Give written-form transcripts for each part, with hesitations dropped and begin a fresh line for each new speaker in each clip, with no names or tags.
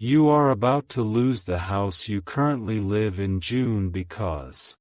You are about to lose the house you currently live in June because.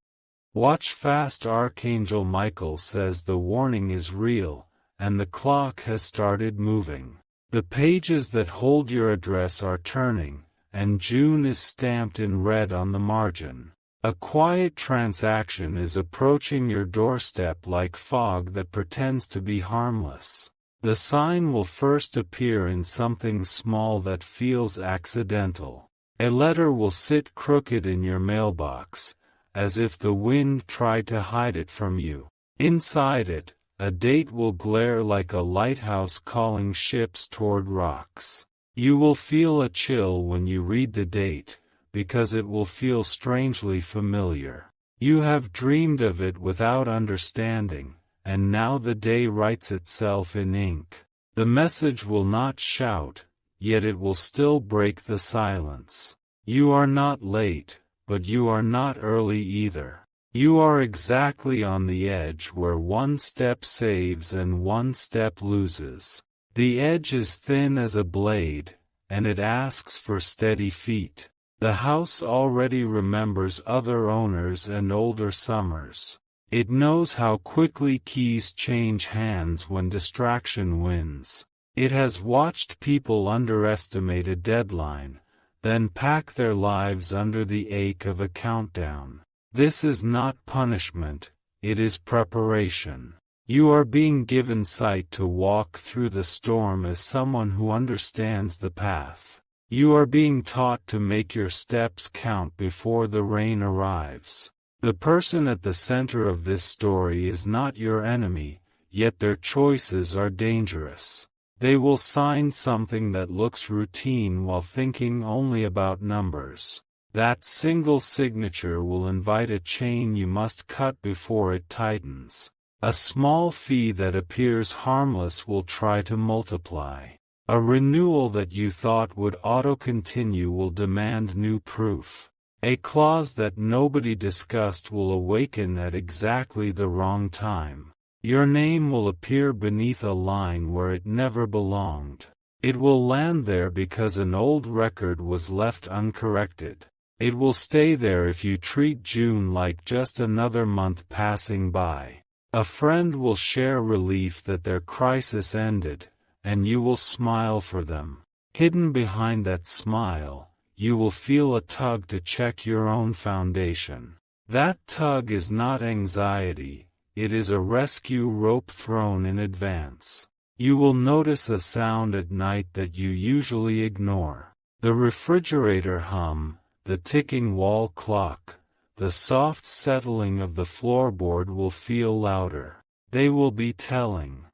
Watch fast. Archangel Michael says the warning is real, and the clock has started moving. The pages that hold your address are turning, and June is stamped in red on the margin. A quiet transaction is approaching your doorstep like fog that pretends to be harmless. The sign will first appear in something small that feels accidental. A letter will sit crooked in your mailbox, as if the wind tried to hide it from you. Inside it, a date will glare like a lighthouse calling ships toward rocks. You will feel a chill when you read the date, because it will feel strangely familiar. You have dreamed of it without understanding, and now the day writes itself in ink. The message will not shout, yet it will still break the silence. You are not late, but you are not early either. You are exactly on the edge where one step saves and one step loses. The edge is thin as a blade, and it asks for steady feet. The house already remembers other owners and older summers. It knows how quickly keys change hands when distraction wins. It has watched people underestimate a deadline, then pack their lives under the ache of a countdown. This is not punishment, it is preparation. You are being given sight to walk through the storm as someone who understands the path. You are being taught to make your steps count before the rain arrives. The person at the center of this story is not your enemy, yet their choices are dangerous. They will sign something that looks routine while thinking only about numbers. That single signature will invite a chain you must cut before it tightens. A small fee that appears harmless will try to multiply. A renewal that you thought would auto-continue will demand new proof. A clause that nobody discussed will awaken at exactly the wrong time. Your name will appear beneath a line where it never belonged. It will land there because an old record was left uncorrected. It will stay there if you treat June like just another month passing by. A friend will share relief that their crisis ended, and you will smile for them. Hidden behind that smile, you will feel a tug to check your own foundation. That tug is not anxiety, it is a rescue rope thrown in advance. You will notice a sound at night that you usually ignore. The refrigerator hum, the ticking wall clock, the soft settling of the floorboard will feel louder. They will be telling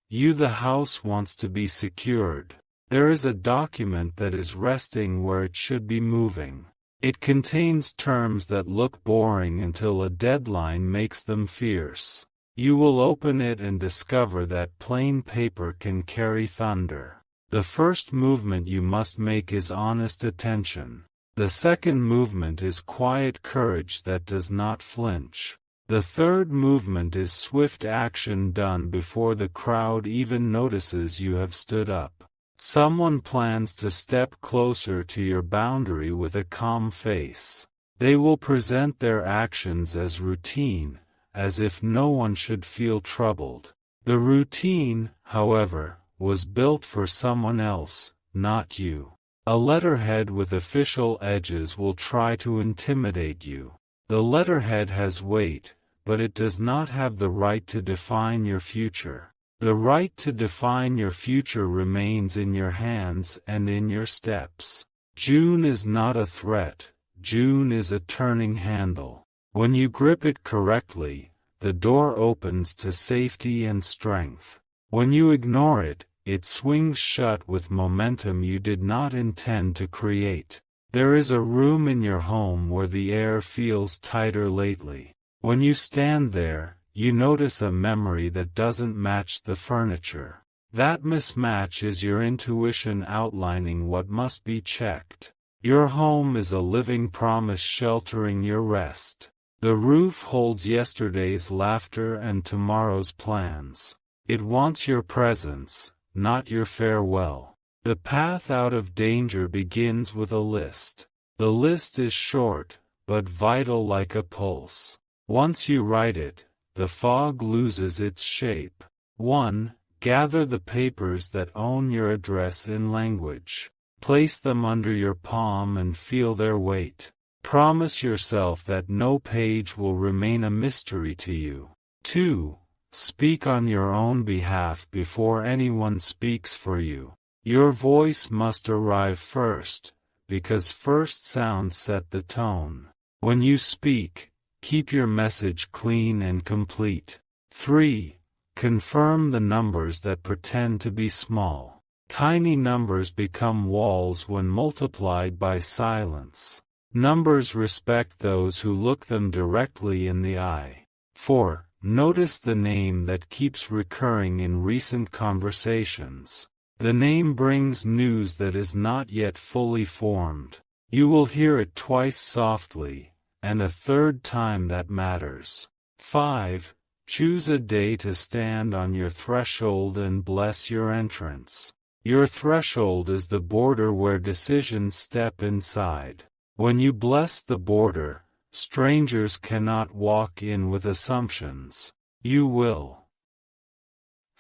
you the house wants to be secured. There is a document that is resting where it should be moving. It contains terms that look boring until a deadline makes them fierce. You will open it and discover that plain paper can carry thunder. The first movement you must make is honest attention. The second movement is quiet courage that does not flinch. The third movement is swift action done before the crowd even notices you have stood up. Someone plans to step closer to your boundary with a calm face. They will present their actions as routine, as if no one should feel troubled. The routine, however, was built for someone else, not you. A letterhead with official edges will try to intimidate you. The letterhead has weight, but it does not have the right to define your future. The right to define your future remains in your hands and in your steps. June is not a threat, June is a turning handle. When you grip it correctly, the door opens to safety and strength. When you ignore it, it swings shut with momentum you did not intend to create. There is a room in your home where the air feels tighter lately. When you stand there, you notice a memory that doesn't match the furniture. That mismatch is your intuition outlining what must be checked. Your home is a living promise sheltering your rest. The roof holds yesterday's laughter and tomorrow's plans. It wants your presence, not your farewell. The path out of danger begins with a list. The list is short, but vital like a pulse. Once you write it, the fog loses its shape. 1. Gather the papers that own your address in language. Place them under your palm and feel their weight. Promise yourself that no page will remain a mystery to you. 2. Speak on your own behalf before anyone speaks for you. Your voice must arrive first, because first sounds set the tone. When you speak, keep your message clean and complete. 3. Confirm the numbers that pretend to be small. Tiny numbers become walls when multiplied by silence. Numbers respect those who look them directly in the eye. 4. Notice the name that keeps recurring in recent conversations. The name brings news that is not yet fully formed. You will hear it twice softly, and a third time that matters. 5. Choose a day to stand on your threshold and bless your entrance. Your threshold is the border where decisions step inside. When you bless the border, strangers cannot walk in with assumptions. You will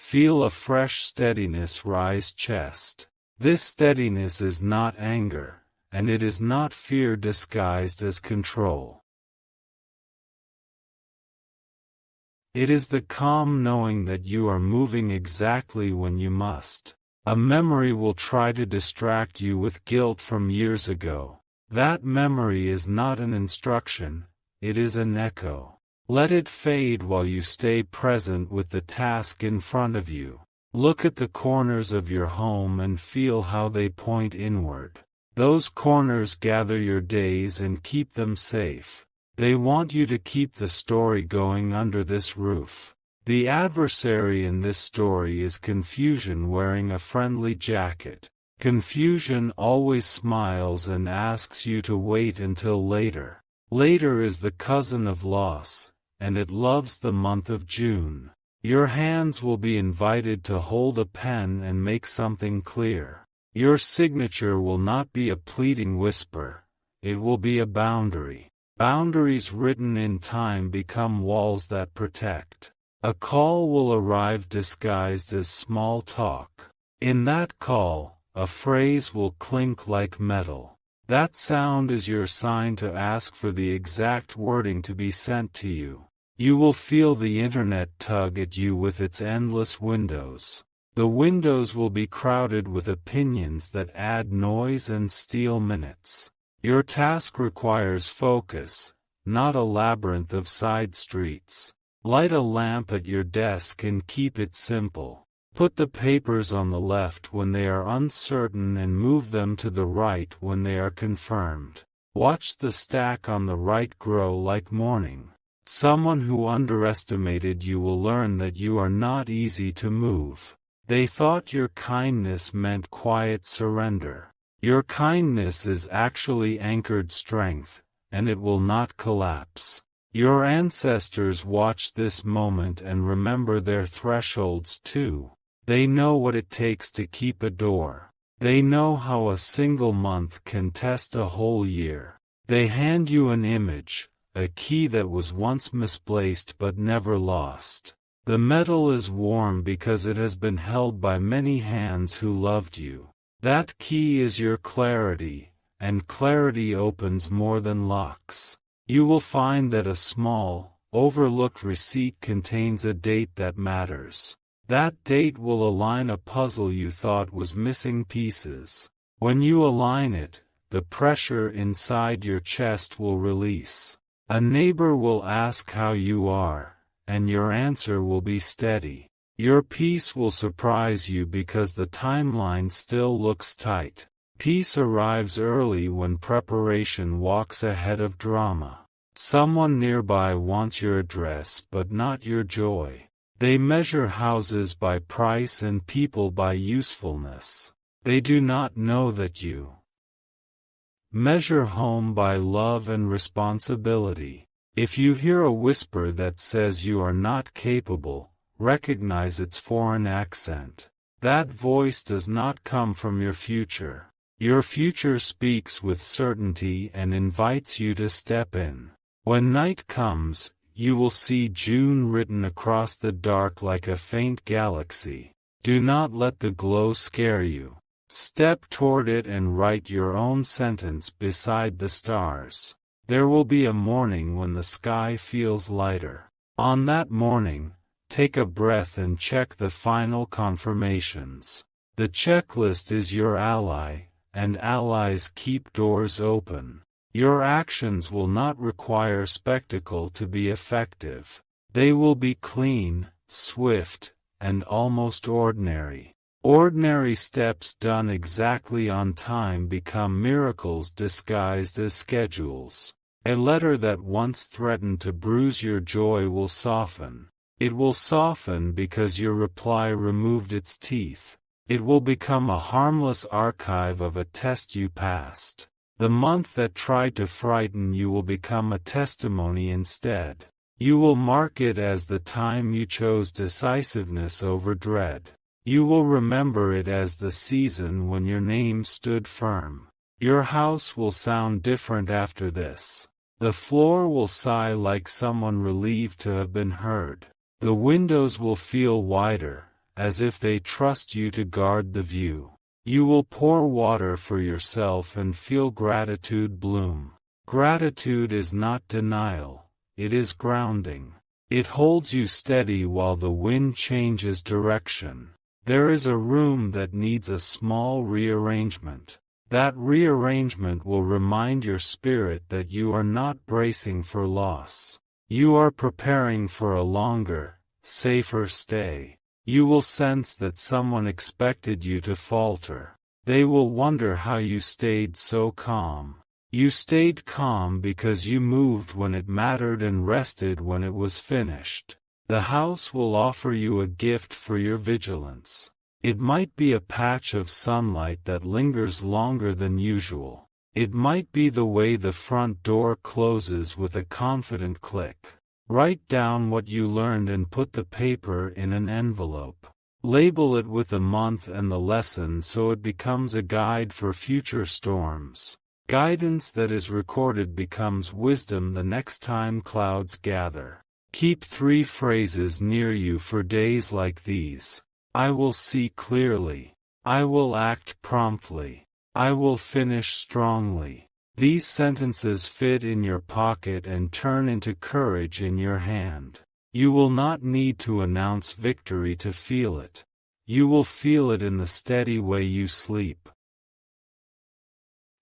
feel a fresh steadiness rise chest. This steadiness is not anger, and it is not fear disguised as control. It is the calm knowing that you are moving exactly when you must. A memory will try to distract you with guilt from years ago. That memory is not an instruction, it is an echo. Let it fade while you stay present with the task in front of you. Look at the corners of your home and feel how they point inward. Those corners gather your days and keep them safe. They want you to keep the story going under this roof. The adversary in this story is confusion wearing a friendly jacket. Confusion always smiles and asks you to wait until later. Later is the cousin of loss, and it loves the month of June. Your hands will be invited to hold a pen and make something clear. Your signature will not be a pleading whisper, it will be a boundary. Boundaries written in time become walls that protect. A call will arrive disguised as small talk. In that call, a phrase will clink like metal. That sound is your sign to ask for the exact wording to be sent to you. You will feel the internet tug at you with its endless windows. The windows will be crowded with opinions that add noise and steal minutes. Your task requires focus, not a labyrinth of side streets. Light a lamp at your desk and keep it simple. Put the papers on the left when they are uncertain and move them to the right when they are confirmed. Watch the stack on the right grow like morning. Someone who underestimated you will learn that you are not easy to move. They thought your kindness meant quiet surrender. Your kindness is actually anchored strength, and it will not collapse. Your ancestors watch this moment and remember their thresholds too. They know what it takes to keep a door. They know how a single month can test a whole year. They hand you an image, a key that was once misplaced but never lost. The metal is warm because it has been held by many hands who loved you. That key is your clarity, and clarity opens more than locks. You will find that a small, overlooked receipt contains a date that matters. That date will align a puzzle you thought was missing pieces. When you align it, the pressure inside your chest will release. A neighbor will ask how you are, and your answer will be steady. Your peace will surprise you because the timeline still looks tight. Peace arrives early when preparation walks ahead of drama. Someone nearby wants your address but not your joy. They measure houses by price and people by usefulness. They do not know that you measure home by love and responsibility. If you hear a whisper that says you are not capable, recognize its foreign accent. That voice does not come from your future. Your future speaks with certainty and invites you to step in. When night comes, you will see June written across the dark like a faint galaxy. Do not let the glow scare you. Step toward it and write your own sentence beside the stars. There will be a morning when the sky feels lighter. On that morning, take a breath and check the final confirmations. The checklist is your ally, and allies keep doors open. Your actions will not require spectacle to be effective. They will be clean, swift, and almost ordinary. Ordinary steps done exactly on time become miracles disguised as schedules. A letter that once threatened to bruise your joy will soften. It will soften because your reply removed its teeth. It will become a harmless archive of a test you passed. The month that tried to frighten you will become a testimony instead. You will mark it as the time you chose decisiveness over dread. You will remember it as the season when your name stood firm. Your house will sound different after this. The floor will sigh like someone relieved to have been heard. The windows will feel wider, as if they trust you to guard the view. You will pour water for yourself and feel gratitude bloom. Gratitude is not denial, it is grounding. It holds you steady while the wind changes direction. There is a room that needs a small rearrangement. That rearrangement will remind your spirit that you are not bracing for loss. You are preparing for a longer, safer stay. You will sense that someone expected you to falter. They will wonder how you stayed so calm. You stayed calm because you moved when it mattered and rested when it was finished. The house will offer you a gift for your vigilance. It might be a patch of sunlight that lingers longer than usual. It might be the way the front door closes with a confident click. Write down what you learned and put the paper in an envelope. Label it with the month and the lesson so it becomes a guide for future storms. Guidance that is recorded becomes wisdom the next time clouds gather. Keep 3 phrases near you for days like these. I will see clearly. I will act promptly. I will finish strongly. These sentences fit in your pocket and turn into courage in your hand. You will not need to announce victory to feel it. You will feel it in the steady way you sleep.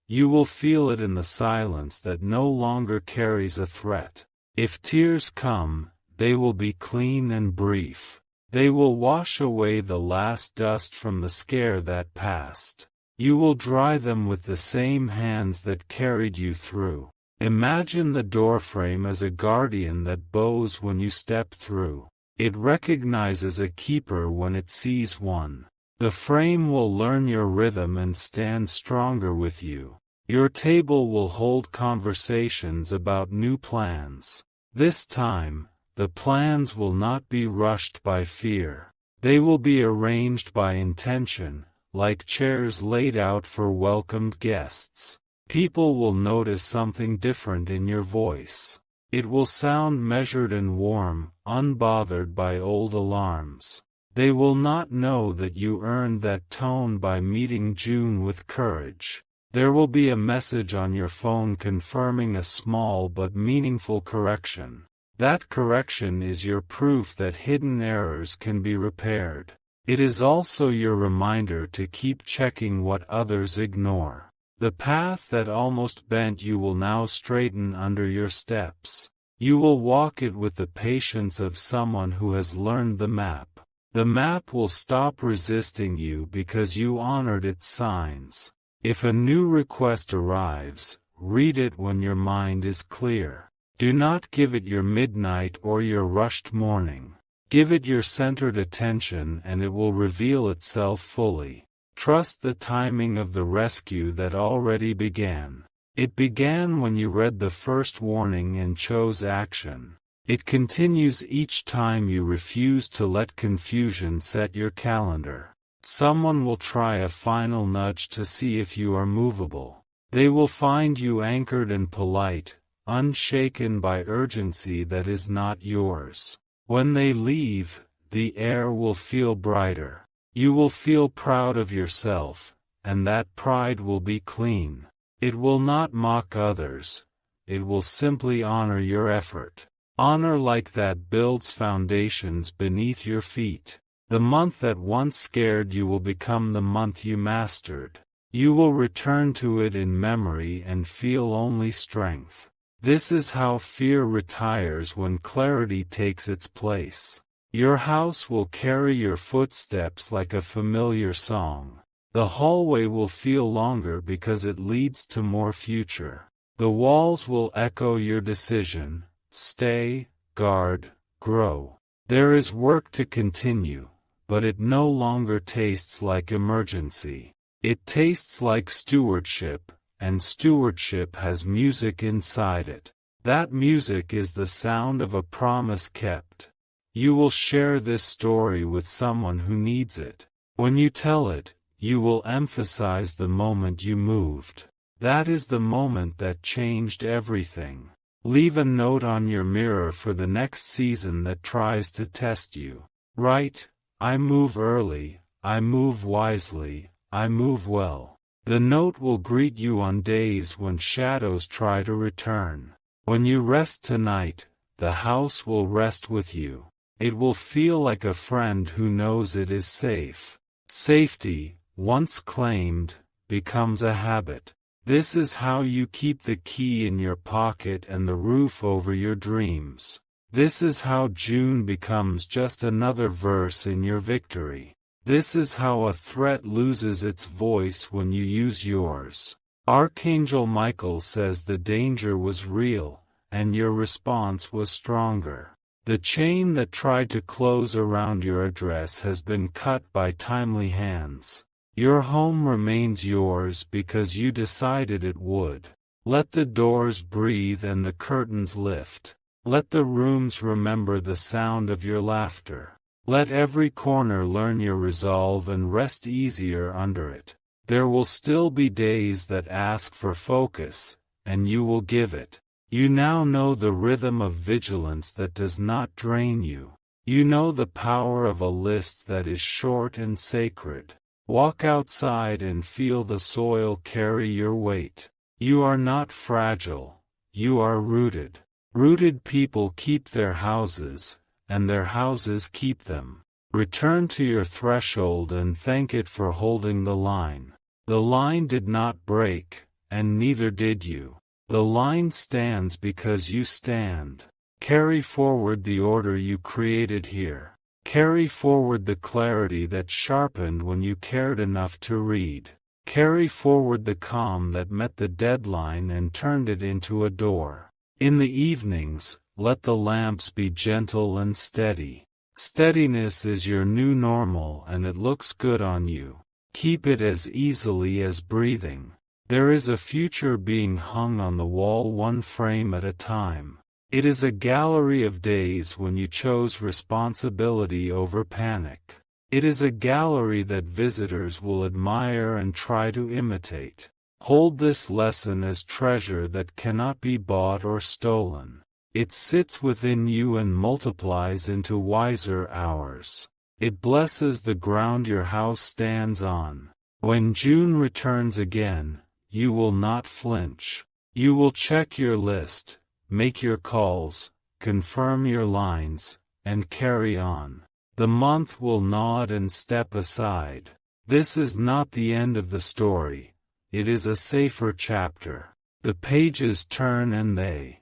You will feel it in the silence that no longer carries a threat. If tears come, they will be clean and brief. They will wash away the last dust from the scare that passed. You will dry them with the same hands that carried you through. Imagine the doorframe as a guardian that bows when you step through. It recognizes a keeper when it sees one. The frame will learn your rhythm and stand stronger with you. Your table will hold conversations about new plans. This time, the plans will not be rushed by fear. They will be arranged by intention, like chairs laid out for welcomed guests. People will notice something different in your voice. It will sound measured and warm, unbothered by old alarms. They will not know that you earned that tone by meeting June with courage. There will be a message on your phone confirming a small but meaningful correction. That correction is your proof that hidden errors can be repaired. It is also your reminder to keep checking what others ignore. The path that almost bent you will now straighten under your steps. You will walk it with the patience of someone who has learned the map. The map will stop resisting you because you honored its signs. If a new request arrives, read it when your mind is clear. Do not give it your midnight or your rushed morning. Give it your centered attention and it will reveal itself fully. Trust the timing of the rescue that already began. It began when you read the first warning and chose action. It continues each time you refuse to let confusion set your calendar. Someone will try a final nudge to see if you are movable. They will find you anchored and polite, unshaken by urgency that is not yours. When they leave, the air will feel brighter. You will feel proud of yourself, and that pride will be clean. It will not mock others. It will simply honor your effort. Honor like that builds foundations beneath your feet. The month that once scared you will become the month you mastered. You will return to it in memory and feel only strength. This is how fear retires when clarity takes its place. Your house will carry your footsteps like a familiar song. The hallway will feel longer because it leads to more future. The walls will echo your decision: stay, guard, grow. There is work to continue, but it no longer tastes like emergency. It tastes like stewardship, and stewardship has music inside it. That music is the sound of a promise kept. You will share this story with someone who needs it. When you tell it, you will emphasize the moment you moved. That is the moment that changed everything. Leave a note on your mirror for the next season that tries to test you. Write, "I move early, I move wisely, I move well." The note will greet you on days when shadows try to return. When you rest tonight, the house will rest with you. It will feel like a friend who knows it is safe. Safety, once claimed, becomes a habit. This is how you keep the key in your pocket and the roof over your dreams. This is how June becomes just another verse in your victory. This is how a threat loses its voice when you use yours. Archangel Michael says the danger was real, and your response was stronger. The chain that tried to close around your address has been cut by timely hands. Your home remains yours because you decided it would. Let the doors breathe and the curtains lift. Let the rooms remember the sound of your laughter. Let every corner learn your resolve and rest easier under it. There will still be days that ask for focus, and you will give it. You now know the rhythm of vigilance that does not drain you. You know the power of a list that is short and sacred. Walk outside and feel the soil carry your weight. You are not fragile. You are rooted. Rooted people keep their houses, and their houses keep them. Return to your threshold and thank it for holding the line. The line did not break, and neither did you. The line stands because you stand. Carry forward the order you created here. Carry forward the clarity that sharpened when you cared enough to read. Carry forward the calm that met the deadline and turned it into a door. In the evenings, let the lamps be gentle and steady. Steadiness is your new normal and it looks good on you. Keep it as easily as breathing. There is a future being hung on the wall, one frame at a time. It is a gallery of days when you chose responsibility over panic. It is a gallery that visitors will admire and try to imitate. Hold this lesson as treasure that cannot be bought or stolen. It sits within you and multiplies into wiser hours. It blesses the ground your house stands on. When June returns again, you will not flinch. You will check your list, make your calls, confirm your lines, and carry on. The month will nod and step aside. This is not the end of the story. It is a safer chapter. The pages turn and they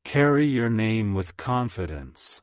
carry your name with confidence.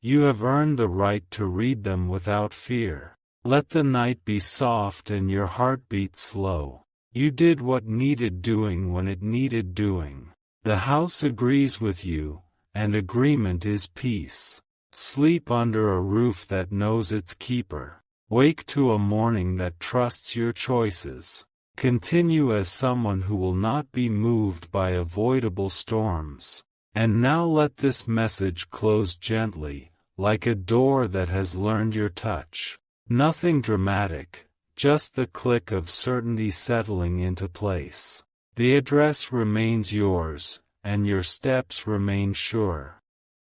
You have earned the right to read them without fear. Let the night be soft and your heartbeat slow. You did what needed doing when it needed doing. The house agrees with you, and agreement is peace. Sleep under a roof that knows its keeper. Wake to a morning that trusts your choices. Continue as someone who will not be moved by avoidable storms. And now let this message close gently, like a door that has learned your touch. Nothing dramatic, just the click of certainty settling into place. The address remains yours, and your steps remain sure.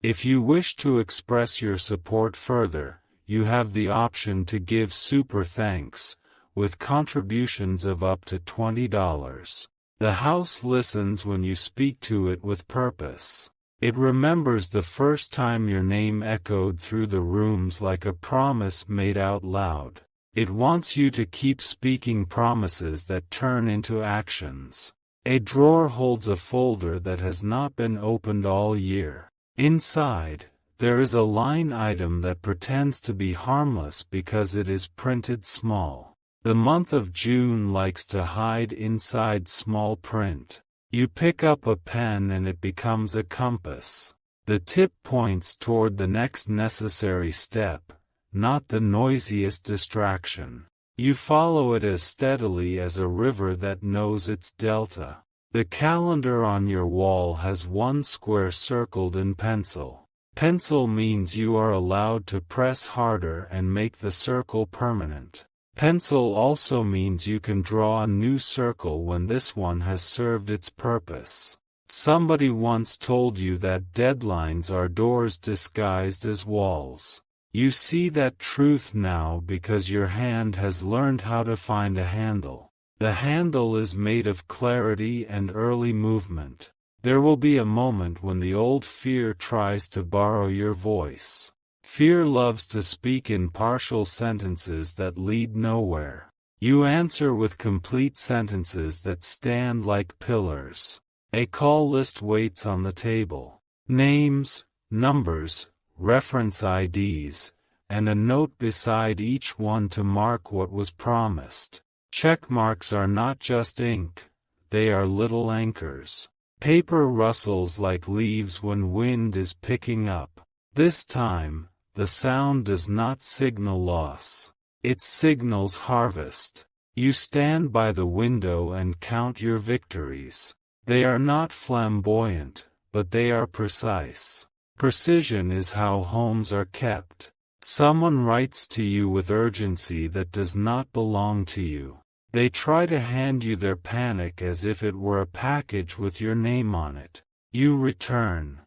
If you wish to express your support further, you have the option to give super thanks, with contributions of up to $20. The house listens when you speak to it with purpose. It remembers the first time your name echoed through the rooms like a promise made out loud. It wants you to keep speaking promises that turn into actions. A drawer holds a folder that has not been opened all year. Inside, there is a line item that pretends to be harmless because it is printed small. The month of June likes to hide inside small print. You pick up a pen and it becomes a compass. The tip points toward the next necessary step, not the noisiest distraction. You follow it as steadily as a river that knows its delta. The calendar on your wall has one square circled in pencil. Pencil means you are allowed to press harder and make the circle permanent. Pencil also means you can draw a new circle when this one has served its purpose. Somebody once told you that deadlines are doors disguised as walls. You see that truth now because your hand has learned how to find a handle. The handle is made of clarity and early movement. There will be a moment when the old fear tries to borrow your voice. Fear loves to speak in partial sentences that lead nowhere. You answer with complete sentences that stand like pillars. A call list waits on the table. Names, numbers, reference IDs, and a note beside each one to mark what was promised. Check marks are not just ink, they are little anchors. Paper rustles like leaves when wind is picking up. This time, the sound does not signal loss. It signals harvest. You stand by the window and count your victories. They are not flamboyant, but they are precise. Precision is how homes are kept. Someone writes to you with urgency that does not belong to you. They try to hand you their panic as if it were a package with your name on it. You return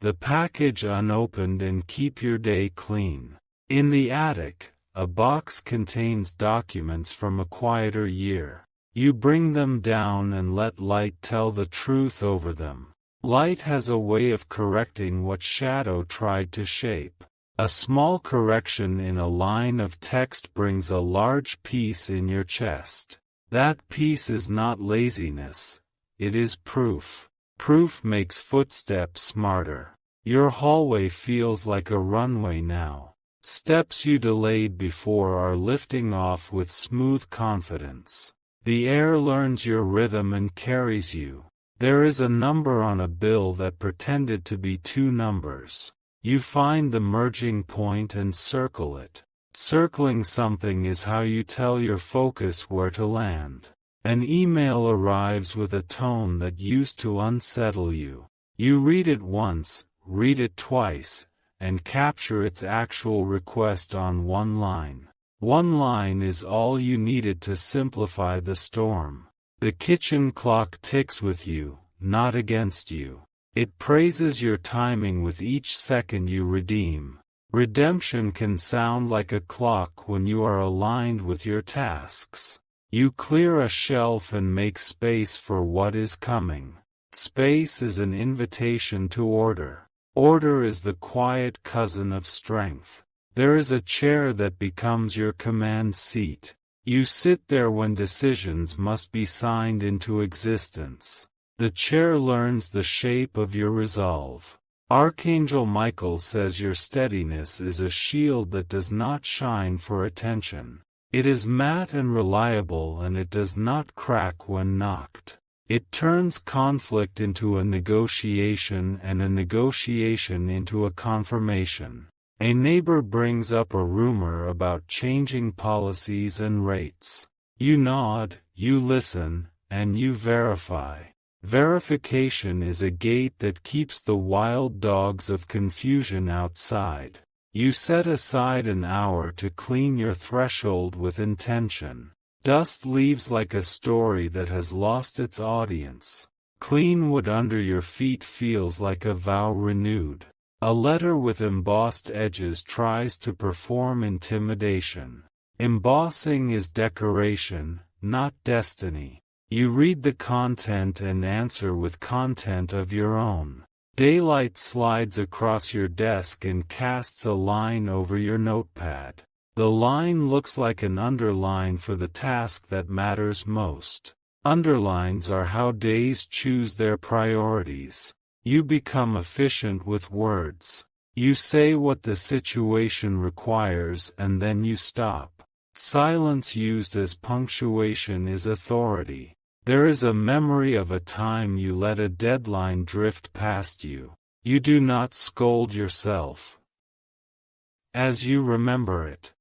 the package unopened and keep your day clean. In the attic, a box contains documents from a quieter year. You bring them down and let light tell the truth over them. Light has a way of correcting what shadow tried to shape. A small correction in a line of text brings a large peace in your chest. That peace is not laziness, it is proof. Proof makes footsteps smarter. Your hallway feels like a runway now. Steps you delayed before are lifting off with smooth confidence. The air learns your rhythm and carries you. There is a number on a bill that pretended to be two numbers. You find the merging point and circle it. Circling something is how you tell your focus where to land. An email arrives with a tone that used to unsettle you. You read it once, read it twice, and capture its actual request on one line. One line is all you needed to simplify the storm. The kitchen clock ticks with you, not against you. It praises your timing with each second you redeem. Redemption can sound like a clock when you are aligned with your tasks. You clear a shelf and make space for what is coming. Space is an invitation to order. Order is the quiet cousin of strength. There is a chair that becomes your command seat. You sit there when decisions must be signed into existence. The chair learns the shape of your resolve. Archangel Michael says your steadiness is a shield that does not shine for attention. It is matte and reliable, and it does not crack when knocked. It turns conflict into a negotiation and a negotiation into a confirmation. A neighbor brings up a rumor about changing policies and rates. You nod, you listen, and you verify. Verification is a gate that keeps the wild dogs of confusion outside. You set aside an hour to clean your threshold with intention. Dust leaves like a story that has lost its audience. Clean wood under your feet feels like a vow renewed. A letter with embossed edges tries to perform intimidation. Embossing is decoration, not destiny. You read the content and answer with content of your own. Daylight slides across your desk and casts a line over your notepad. The line looks like an underline for the task that matters most. Underlines are how days choose their priorities. You become efficient with words. You say what the situation requires and then you stop. Silence used as punctuation is authority. There is a memory of a time you let a deadline drift past you. You do not scold yourself as you remember it.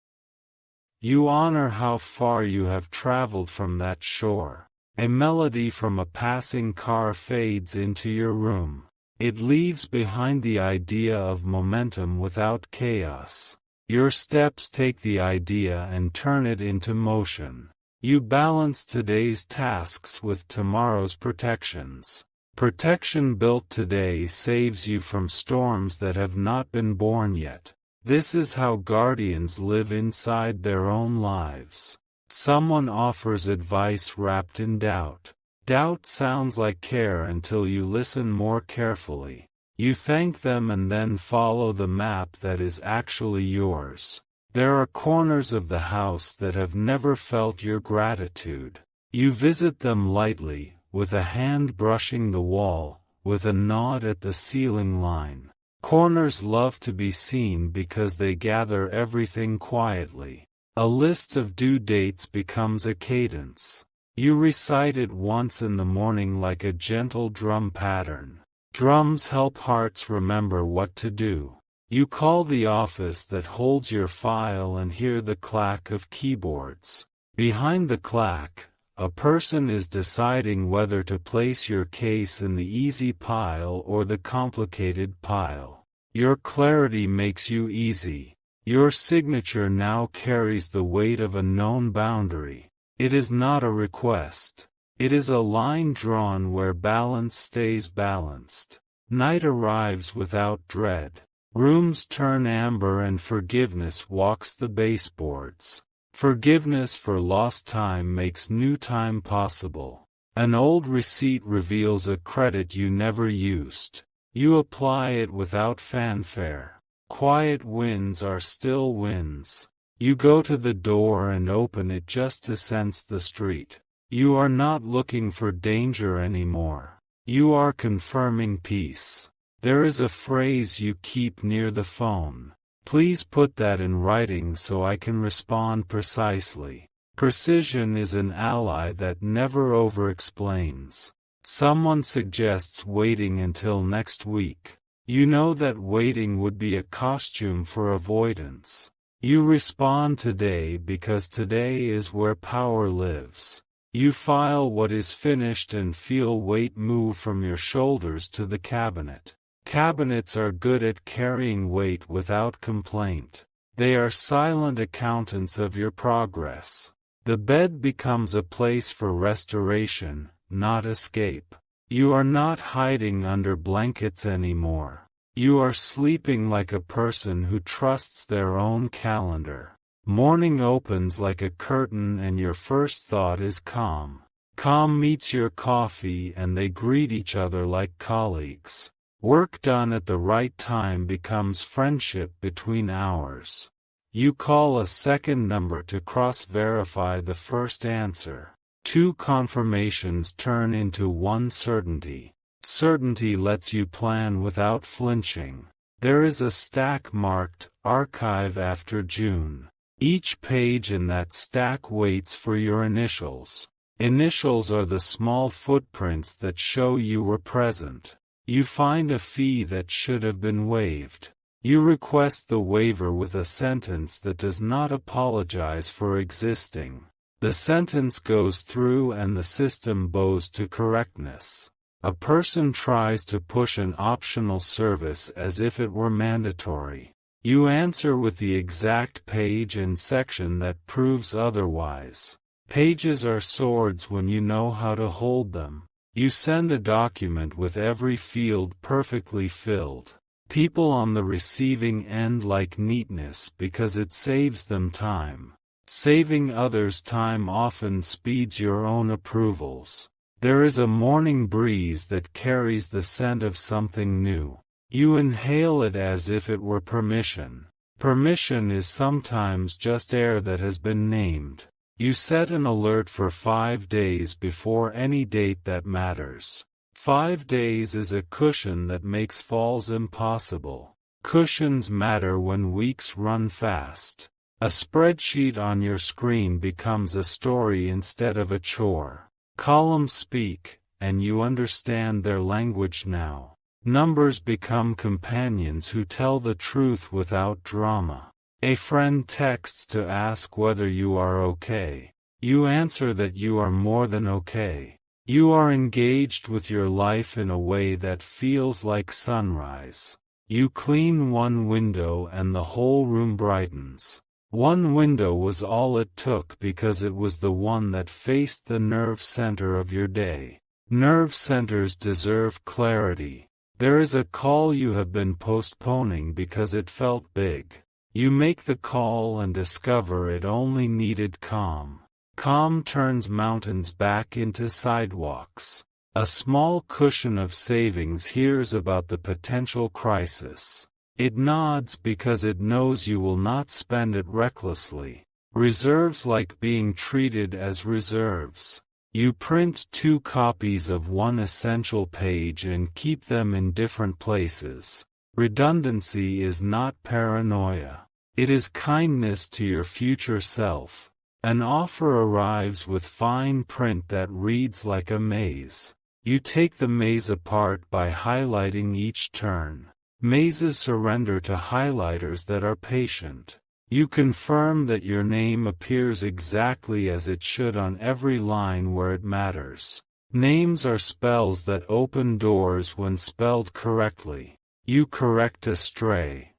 You honor how far you have traveled from that shore. A melody from a passing car fades into your room. It leaves behind the idea of momentum without chaos. Your steps take the idea and turn it into motion. You balance today's tasks with tomorrow's protections. Protection built today saves you from storms that have not been born yet. This is how guardians live inside their own lives. Someone offers advice wrapped in doubt. Doubt sounds like care until you listen more carefully. You thank them and then follow the map that is actually yours. There are corners of the house that have never felt your gratitude. You visit them lightly, with a hand brushing the wall, with a nod at the ceiling line. Corners love to be seen because they gather everything quietly. A list of due dates becomes a cadence. You recite it once in the morning like a gentle drum pattern. Drums help hearts remember what to do. You call the office that holds your file and hear the clack of keyboards. Behind the clack, a person is deciding whether to place your case in the easy pile or the complicated pile. Your clarity makes you easy. Your signature now carries the weight of a known boundary. It is not a request. It is a line drawn where balance stays balanced. Night arrives without dread. Rooms turn amber and forgiveness walks the baseboards. Forgiveness for lost time makes new time possible. An old receipt reveals a credit you never used. You apply it without fanfare. Quiet wins are still wins. You go to the door and open it just to sense the street. You are not looking for danger anymore. You are confirming peace. There is a phrase you keep near the phone. Please put that in writing so I can respond precisely. Precision is an ally that never over-explains. Someone suggests waiting until next week. You know that waiting would be a costume for avoidance. You respond today because today is where power lives. You file what is finished and feel weight move from your shoulders to the cabinet. Cabinets are good at carrying weight without complaint. They are silent accountants of your progress. The bed becomes a place for restoration, not escape. You are not hiding under blankets anymore. You are sleeping like a person who trusts their own calendar. Morning opens like a curtain and your first thought is calm. Calm meets your coffee and they greet each other like colleagues. Work done at the right time becomes friendship between hours. You call a second number to cross-verify the first answer. Two confirmations turn into one certainty. Certainty lets you plan without flinching. There is a stack marked Archive after June. Each page in that stack waits for your initials. Initials are the small footprints that show you were present. You find a fee that should have been waived. You request the waiver with a sentence that does not apologize for existing. The sentence goes through and the system bows to correctness. A person tries to push an optional service as if it were mandatory. You answer with the exact page and section that proves otherwise. Pages are swords when you know how to hold them. You send a document with every field perfectly filled. People on the receiving end like neatness because it saves them time. Saving others time often speeds your own approvals. There is a morning breeze that carries the scent of something new. You inhale it as if it were permission. Permission is sometimes just air that has been named. You set an alert for 5 days before any date that matters. 5 days is a cushion that makes falls impossible. Cushions matter when weeks run fast. A spreadsheet on your screen becomes a story instead of a chore. Columns speak, and you understand their language now. Numbers become companions who tell the truth without drama. A friend texts to ask whether you are okay. You answer that you are more than okay. You are engaged with your life in a way that feels like sunrise. You clean one window and the whole room brightens. One window was all it took because it was the one that faced the nerve center of your day. Nerve centers deserve clarity. There is a call you have been postponing because it felt big. You make the call and discover it only needed calm. Calm turns mountains back into sidewalks. A small cushion of savings hears about the potential crisis. It nods because it knows you will not spend it recklessly. Reserves like being treated as reserves. You print 2 copies of one essential page and keep them in different places. Redundancy is not paranoia. It is kindness to your future self. An offer arrives with fine print that reads like a maze. You take the maze apart by highlighting each turn. Mazes surrender to highlighters that are patient. You confirm that your name appears exactly as it should on every line where it matters. Names are spells that open doors when spelled correctly. You correct a stray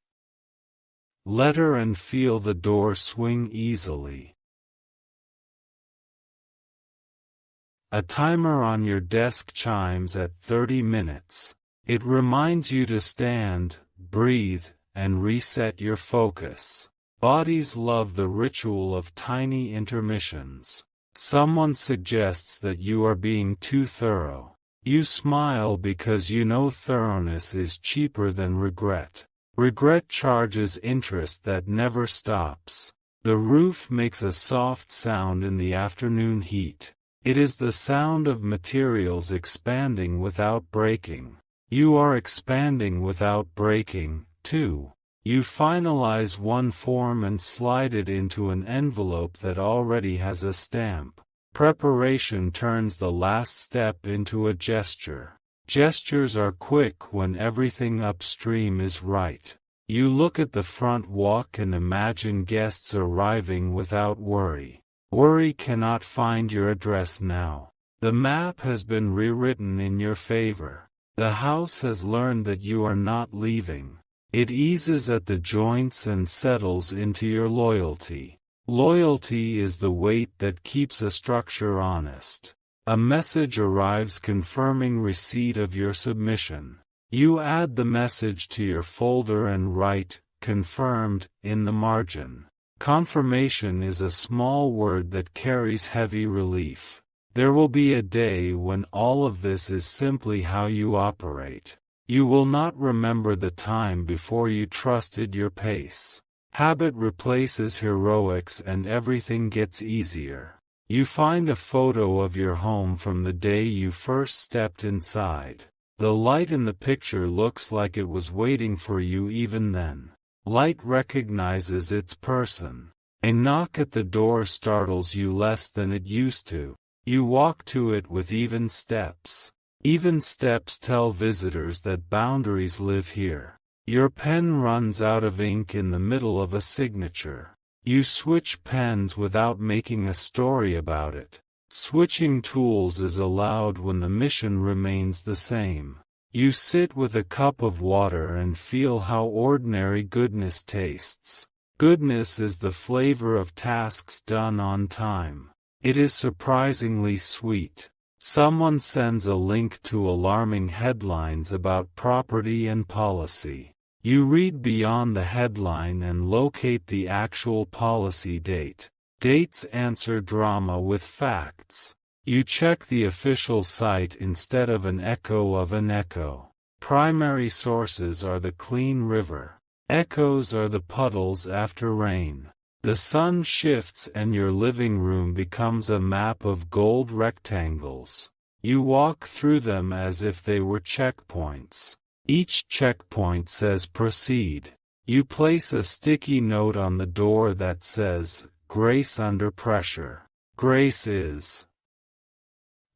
letter and feel the door swing easily. A timer on your desk chimes at 30 minutes. It reminds you to stand, breathe, and reset your focus. Bodies love the ritual of tiny intermissions. Someone suggests that you are being too thorough. You smile because you know thoroughness is cheaper than regret. Regret charges interest that never stops. The roof makes a soft sound in the afternoon heat. It is the sound of materials expanding without breaking. You are expanding without breaking, too. You finalize one form and slide it into an envelope that already has a stamp. Preparation turns the last step into a gesture. Gestures are quick when everything upstream is right. You look at the front walk and imagine guests arriving without worry. Worry cannot find your address now. The map has been rewritten in your favor. The house has learned that you are not leaving. It eases at the joints and settles into your loyalty. Loyalty is the weight that keeps a structure honest. A message arrives confirming receipt of your submission. You add the message to your folder and write, "Confirmed," in the margin. Confirmation is a small word that carries heavy relief. There will be a day when all of this is simply how you operate. You will not remember the time before you trusted your pace. Habit replaces heroics and everything gets easier. You find a photo of your home from the day you first stepped inside. The light in the picture looks like it was waiting for you even then. Light recognizes its person. A knock at the door startles you less than it used to. You walk to it with even steps. Even steps tell visitors that boundaries live here. Your pen runs out of ink in the middle of a signature. You switch pens without making a story about it. Switching tools is allowed when the mission remains the same. You sit with a cup of water and feel how ordinary goodness tastes. Goodness is the flavor of tasks done on time. It is surprisingly sweet. Someone sends a link to alarming headlines about property and policy. You read beyond the headline and locate the actual policy date. Dates answer drama with facts. You check the official site instead of an echo of an echo. Primary sources are the clean river. Echoes are the puddles after rain. The sun shifts and your living room becomes a map of gold rectangles. You walk through them as if they were checkpoints. Each checkpoint says proceed. You place a sticky note on the door that says, Grace under pressure. Grace is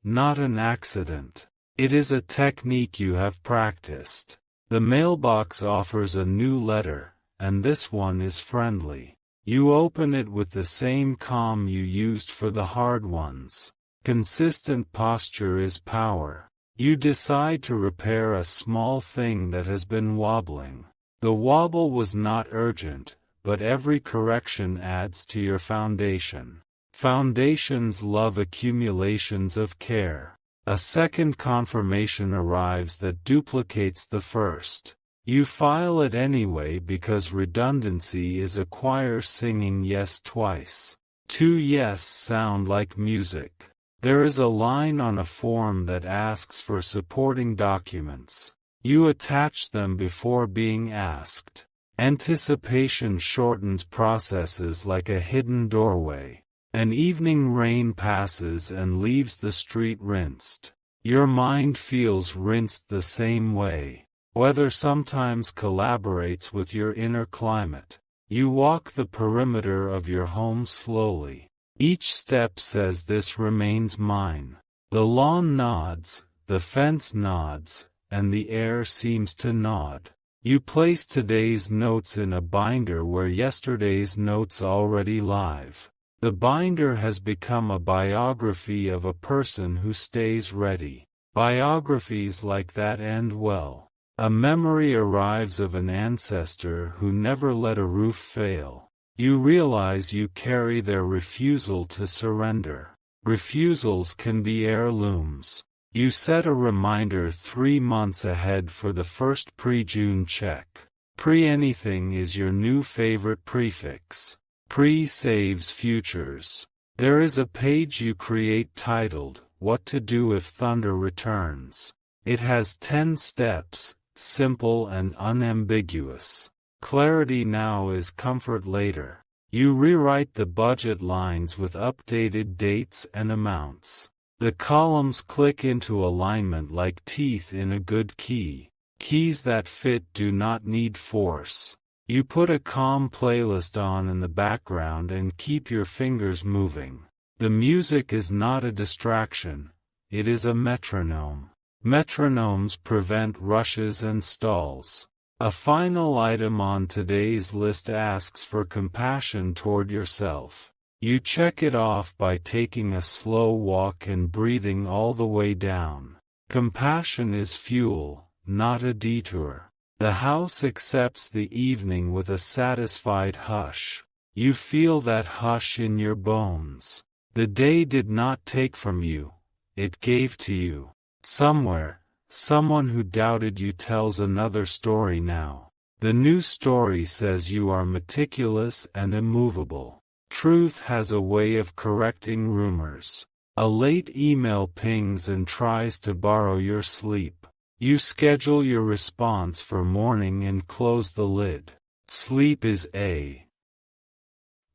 not an accident. It is a technique you have practiced. The mailbox offers a new letter, and this one is friendly. You open it with the same calm you used for the hard ones. Consistent posture is power. You decide to repair a small thing that has been wobbling. The wobble was not urgent, but every correction adds to your foundation. Foundations love accumulations of care. A second confirmation arrives that duplicates the first. You file it anyway because redundancy is a choir singing yes twice. Two yes sound like music. There is a line on a form that asks for supporting documents. You attach them before being asked. Anticipation shortens processes like a hidden doorway. An evening rain passes and leaves the street rinsed. Your mind feels rinsed the same way. Weather sometimes collaborates with your inner climate. You walk the perimeter of your home slowly. Each step says this remains mine. The lawn nods, the fence nods, and the air seems to nod. You place today's notes in a binder where yesterday's notes already live. The binder has become a biography of a person who stays ready. Biographies like that end well. A memory arrives of an ancestor who never let a roof fail. You realize you carry their refusal to surrender. Refusals can be heirlooms. You set a reminder 3 months ahead for the first pre-June check. Pre-anything is your new favorite prefix. Pre-saves futures. There is a page you create titled, What to Do if Thunder Returns. It has 10 steps, simple and unambiguous. Clarity now is comfort later. You rewrite the budget lines with updated dates and amounts. The columns click into alignment like teeth in a good key. Keys that fit do not need force. You put a calm playlist on in the background and keep your fingers moving. The music is not a distraction, it is a metronome. Metronomes prevent rushes and stalls. A final item on today's list asks for compassion toward yourself. You check it off by taking a slow walk and breathing all the way down. Compassion is fuel, not a detour. The house accepts the evening with a satisfied hush. You feel that hush in your bones. The day did not take from you, it gave to you. Somewhere, someone who doubted you tells another story now. The new story says you are meticulous and immovable. Truth has a way of correcting rumors. A late email pings and tries to borrow your sleep. You schedule your response for morning and close the lid. Sleep is a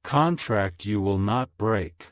contract you will not break.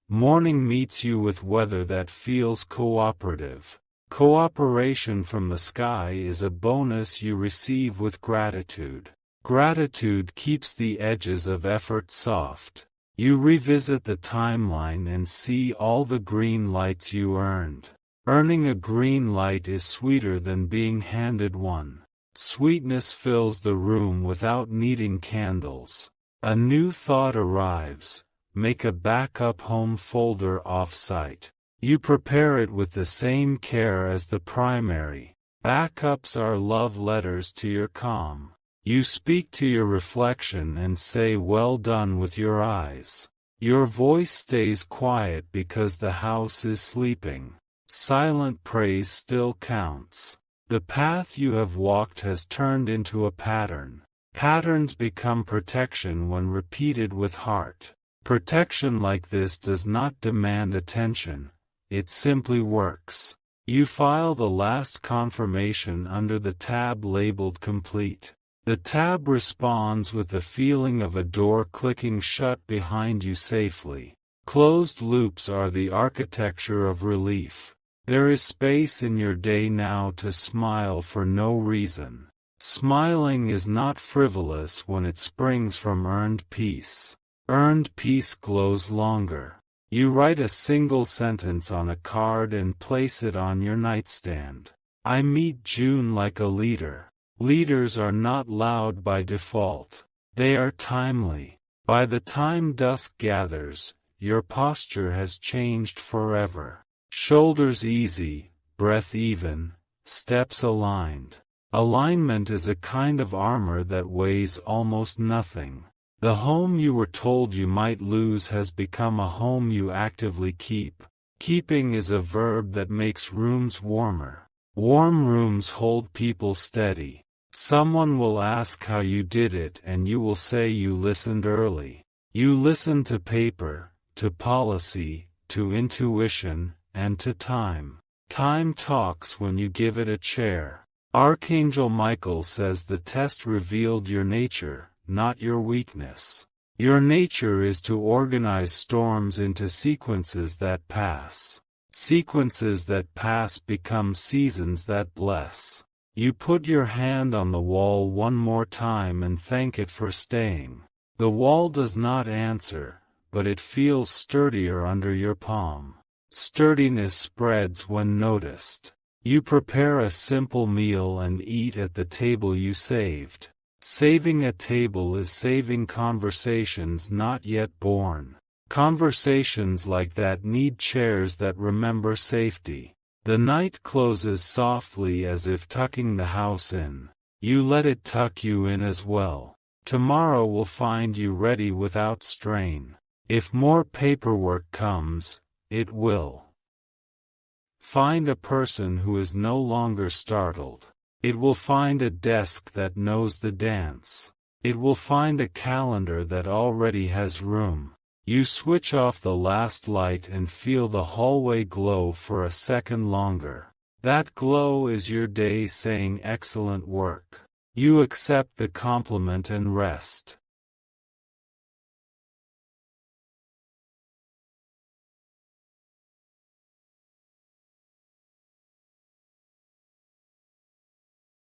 Morning meets you with weather that feels cooperative. Cooperation from the sky is a bonus you receive with gratitude. Gratitude keeps the edges of effort soft. You revisit the timeline and see all the green lights you earned. Earning a green light is sweeter than being handed one. Sweetness fills the room without needing candles. A new thought arrives. make a backup home folder off-site. You prepare it with the same care as the primary. Backups are love letters to your calm. You speak to your reflection and say well done with your eyes. Your voice stays quiet because the house is sleeping. Silent praise still counts. The path you have walked has turned into a pattern. Patterns become protection when repeated with heart. Protection like this does not demand attention. It simply works. You file the last confirmation under the tab labeled complete. The tab responds with the feeling of a door clicking shut behind you safely. Closed loops are the architecture of relief. There is space in your day now to smile for no reason. Smiling is not frivolous when it springs from earned peace. Earned peace glows longer. You write a single sentence on a card and place it on your nightstand. I meet June like a leader. Leaders are not loud by default. They are timely. By the time dusk gathers, your posture has changed forever. Shoulders easy, breath even, steps aligned. Alignment is a kind of armor that weighs almost nothing. The home you were told you might lose has become a home you actively keep. Keeping is a verb that makes rooms warmer. Warm rooms hold people steady. Someone will ask how you did it and you will say you listened early. You listened to paper, to policy, to intuition, and to time. Time talks when you give it a chair. Archangel Michael says the test revealed your nature, not your weakness. Your nature is to organize storms into sequences that pass. Sequences that pass become seasons that bless. You put your hand on the wall one more time and thank it for staying. The wall does not answer, but it feels sturdier under your palm. Sturdiness spreads when noticed. You prepare a simple meal and eat at the table you saved. Saving a table is saving conversations not yet born. Conversations like that need chairs that remember safety. The night closes softly as if tucking the house in. You let it tuck you in as well. Tomorrow will find you ready without strain. If more paperwork comes, it will. Find a person who is no longer startled. It will find a desk that knows the dance. It will find a calendar that already has room. You switch off the last light and feel the hallway glow for a second longer. That glow is your day saying excellent work. You accept the compliment and rest.